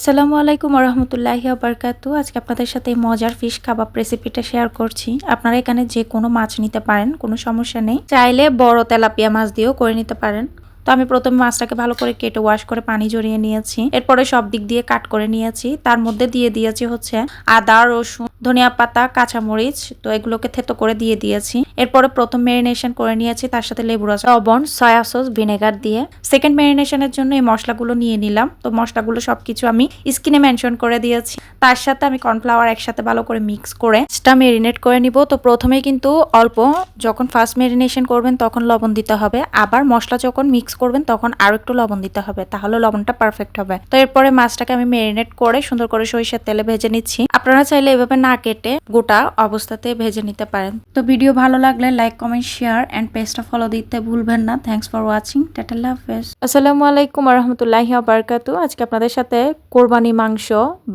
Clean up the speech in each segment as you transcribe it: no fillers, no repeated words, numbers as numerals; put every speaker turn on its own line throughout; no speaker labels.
আসসালামু আলাইকুম ওয়া রাহমাতুল্লাহি ওয়া বারাকাতুহু। আজকে আপনাদের সাথে এই মজার ফিশ কাবাব রেসিপিটা শেয়ার করছি। আপনারা এখানে যে কোনো মাছ নিতে পারেন, কোনো সমস্যা নেই। চাইলে বড় তেলাপিয়া মাছ দিয়েও করে নিতে পারেন। তো আমি প্রথমে মাছটাকে ভালো করে কেটে ওয়াশ করে পানি ঝরিয়ে নিয়েছি। এরপরে সব দিক দিয়ে কাট করে নিয়েছি। তার মধ্যে দিয়ে দিয়েছি হচ্ছে আদা, রসুন, ধনিয়া পাতা, কাঁচামরিচ। তো এগুলোকে থেতো করে দিয়ে দিয়েছি। এরপরে প্রথম ম্যারিনেশন করে নিয়েছি, তার সাথে লেবু রস, লবণ, সয়া সস, ভিনেগার দিয়ে। সেকেন্ড ম্যারিনেশনের জন্য এই মশলাগুলো নিয়ে নিলাম। তো মশলাগুলো সবকিছু আমি স্ক্রিনে মেনশন করে দিয়েছি। তার সাথে আমি কর্নফ্লাওয়ার একসাথে ভালো করে মিক্স করে সেটা মেরিনেট করে নিব। তো প্রথমে কিন্তু অল্প, যখন ফার্স্ট মেরিনেশন করবেন তখন লবণ দিতে হবে। আবার মশলা যখন মিক্স করবেন তখন আরো একটু লবণ দিতে হবে, তাহলে লবণটা পারফেক্ট হবে। তো এরপরে মাছটাকে আমি মেরিনেট করে সুন্দর করে সরিষার তেলে ভেজে নিচ্ছি। আপনারা চাইলে এভাবে না কেটে গোটা অবস্থাতে ভেজে নিতে পারেন। তো ভিডিও ভালো লাগলে লাইক, কমেন্ট, শেয়ার এন্ড পেজটা ফলো দিতে ভুলবেন না। Thanks for watching. টাটা, আল্লাহ হাফেজ। আসসালামু আলাইকুম ওয়া রাহমাতুল্লাহি ওয়া বারাকাতুহু। আজকে আপনাদের সাথে কোরবানি মাংস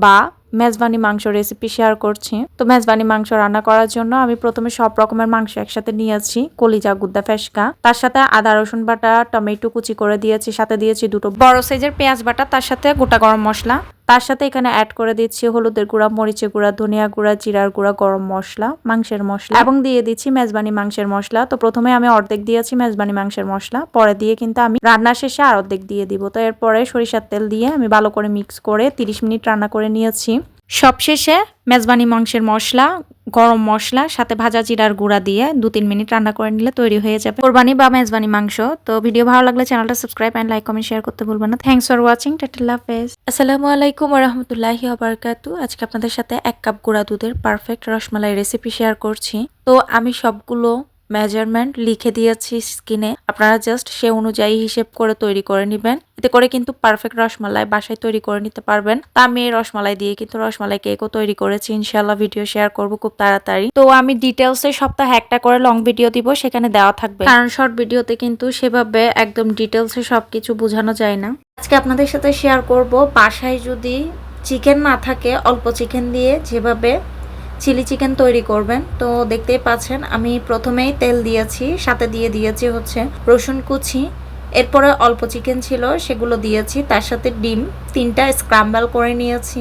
বা মেজবানি মাংস রেসিপি শেয়ার করছি। তো মেজবানি মাংস রান্না করার জন্য আমি প্রথমে সব রকমের মাংস একসাথে নিয়েছি। কলিজা, গুদ্দা, ফেসকা, তার সাথে আদা রসুন বাটা, টমেটো কুচি করে দিয়েছি, সাথে দিয়েছি দুটো বড় সাইজের পেঁয়াজ বাটা, তার সাথে গোটা গরম মশলা। তার সাথে এখানে অ্যাড করে দিচ্ছি হলুদের গুঁড়া, মরিচের গুঁড়া, ধনিয়া গুঁড়া, জিরার গুঁড়া, গরম মশলা, মাংসের মশলা এবং দিয়ে দিচ্ছি মেজবানি মাংসের মশলা। তো প্রথমে আমি অর্ধেক দিয়েছি মেজবানি মাংসের মশলা, পরে দিয়ে কিন্তু আমি রান্না শেষে আর অর্ধেক দিয়ে দিব। তো এরপরে সরিষার তেল দিয়ে আমি ভালো করে মিক্স করে 30 মিনিট রান্না করে নিয়েছি। সবশেষে মেজবানি মাংসের মশলা, গরম মশলা, সাথে ভাজা জিরার গুঁড়া দিয়ে 2-3 মিনিট রান্না করে নিলে তৈরি হয়ে যাবে কোরবানি বা মেজবানি মাংস। তো ভিডিও ভালো লাগলে চ্যানেলটা subscribe and like, comment, share করতে ভুলবেন না। Thanks for watching. টাটা, আল্লাহ হাফেজ। আসসালামু আলাইকুম ওয়া রাহমাতুল্লাহি ওয়া বারাকাতুহু। আজকে আপনাদের সাথে 1 কাপ গুঁড়া দুধের পারফেক্ট রসমালাই রেসিপি শেয়ার করছি। তো আমি সবগুলো মেজারমেন্ট লিখে দিয়েছি স্ক্রিনে, আপনারা জাস্ট সে অনুযায়ী হিসেব করে তৈরি করে নেবেন। এতে করে কিন্তু পারফেক্ট রসমালাই বাসায় তৈরি করে নিতে পারবেন। তা আমি এই রসমালাই দিয়ে কিন্তু রসমালাই কেকও তৈরি করেছি। ইনশাআল্লাহ ভিডিও শেয়ার করব খুব তাড়াতাড়ি। তো আমি ডিটেলসে সপ্তাহে একটা করে লং ভিডিও দিব, সেখানে দেওয়া থাকবে, কারণ শর্ট ভিডিওতে কিন্তু সেভাবে একদম ডিটেলসে সবকিছু বোঝানো যায় না। আজকে আপনাদের সাথে শেয়ার করব বাসায় যদি চিকেন না থাকে অল্প চিকেন দিয়ে যেভাবে চিলি চিকেন তৈরি করবেন। তো দেখতেই পাচ্ছেন আমি প্রথমেই তেল দিয়েছি, সাথে দিয়ে দিয়েছি হচ্ছে রসুন কুচি। এরপরে অল্প চিকেন ছিল সেগুলো দিয়েছি, তার সাথে ডিম 3টা স্ক্রাম্বল করে নিয়েছি।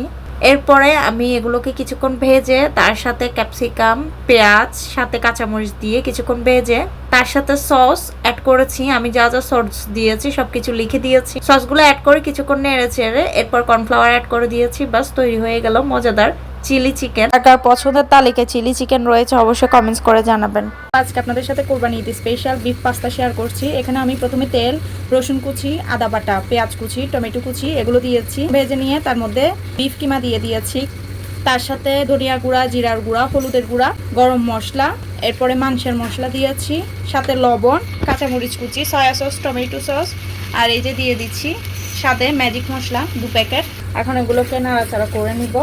এরপরে আমি এগুলোকে কিছুক্ষণ ভেজে তার সাথে ক্যাপসিকাম, পেঁয়াজ, সাথে কাঁচামরিচ দিয়ে কিছুক্ষণ ভেজে তার সাথে সস অ্যাড করেছি। আমি যা যা সস দিয়েছি সবকিছু লিখে দিয়েছি। সসগুলো অ্যাড করে কিছুক্ষণ নেড়ে চেড়ে এরপর কর্নফ্লাওয়ার অ্যাড করে দিয়েছি। বাস তৈরি হয়ে গেল মজাদার চিলি চিকেন। কার পছন্দের তালিকায় চিলি চিকেন রয়েছে অবশ্যই কমেন্টস করে জানাবেন। আজকে আপনাদের সাথে কোরবানি Eid special beef pasta share করছি। এখানে আমি প্রথমে তেল, রসুন কুচি, আদা বাটা, পেঁয়াজ কুচি, টমেটো কুচি এগুলো দিয়েছি। ভেজে নিয়ে তার মধ্যে বিফ কিমা দিয়ে দিয়েছি, তার সাথে ধনিয়া গুঁড়া, জিরার গুঁড়া, হলুদের গুঁড়া, গরম মশলা, এরপরে মাংসের মশলা দিয়েছি, সাথে লবণ, কাঁচামরিচ কুচি, সয়া সস, টমেটো সস, আর এই যে দিয়ে দিচ্ছি সাথে ম্যাজিক মশলা 2 প্যাকেট। এখন এগুলোকে নাড়াচাড়া করে নিব।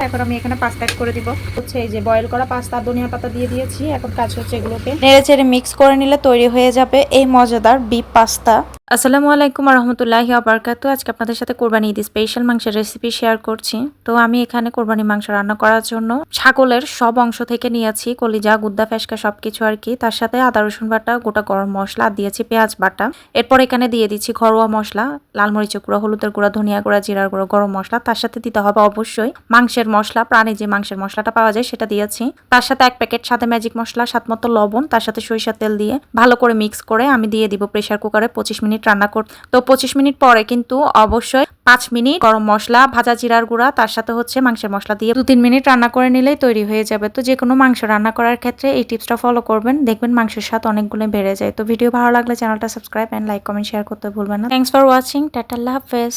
এখন আমি এখানে পাস্তা অ্যাড করে দিব। হচ্ছে এই যে বয়েল করা পাস্তা, ধনিয়া পাতা দিয়ে দিয়েছি। এখন কাজ হচ্ছে এগুলোকে নেড়েচেড়ে মিক্স করে নিলে তৈরি হয়ে যাবে এই মজাদার বিফ পাস্তা। আসসালামু আলাইকুম ওয়া রাহমাতুল্লাহি ওয়া বারাকাতুহু। আজকে আপনাদের সাথে কোরবানি ঈদ স্পেশাল মাংসের রেসিপি শেয়ার করছি। তো আমি এখানে কোরবানি মাংস রান্না করার জন্য ছাগলের সব অংশ থেকে নিয়েছি, কলিজা, গুদ্দা, ফেসকা সবকিছু আর কি। তার সাথে আদা রসুন বাটা, গোটা গরম মশলা, দিয়েছি পেঁয়াজ বাটা। এরপর এখানে দিয়ে দিচ্ছি ঘরোয়া মশলা, লাল মরিচের গুঁড়া, হলুদের গুঁড়া, ধনিয়া গুঁড়া, জিরার গুঁড়া, গরম মশলা। তার সাথে দিতে হবে অবশ্যই মাংসের মশলা, প্রাণী যে মাংসের মশলাটা পাওয়া যায় সেটা দিয়েছি। তার সাথে 1 প্যাকেট সাথে ম্যাজিক মশলা, স্বাদমতো লবণ, তার সাথে সরিষার তেল দিয়ে ভালো করে মিক্স করে আমি দিয়ে দিব প্রেসার কুকারে 25 মিনিট রান্না করতে। তো 25 মিনিট পরে কিন্তু অবশ্যই 5 মিনিট গরম মশলা, ভাজা জিরার গুঁড়া, তার সাথে হচ্ছে মাংসের মশলা দিয়ে 2-3 মিনিট রান্না করে নিলেই তৈরি হয়ে যাবে। তো যে কোনো মাংস রান্না করার ক্ষেত্রে এই টিপসটা ফলো করবেন, দেখবেন মাংসের স্বাদ অনেকগুলো বেড়ে যায়। তো ভিডিও ভালো লাগলে চ্যানেলটা subscribe and like, comment, share করতে ভুলবেন না। Thanks for watching. টাটা, আল্লাহ হাফেজ।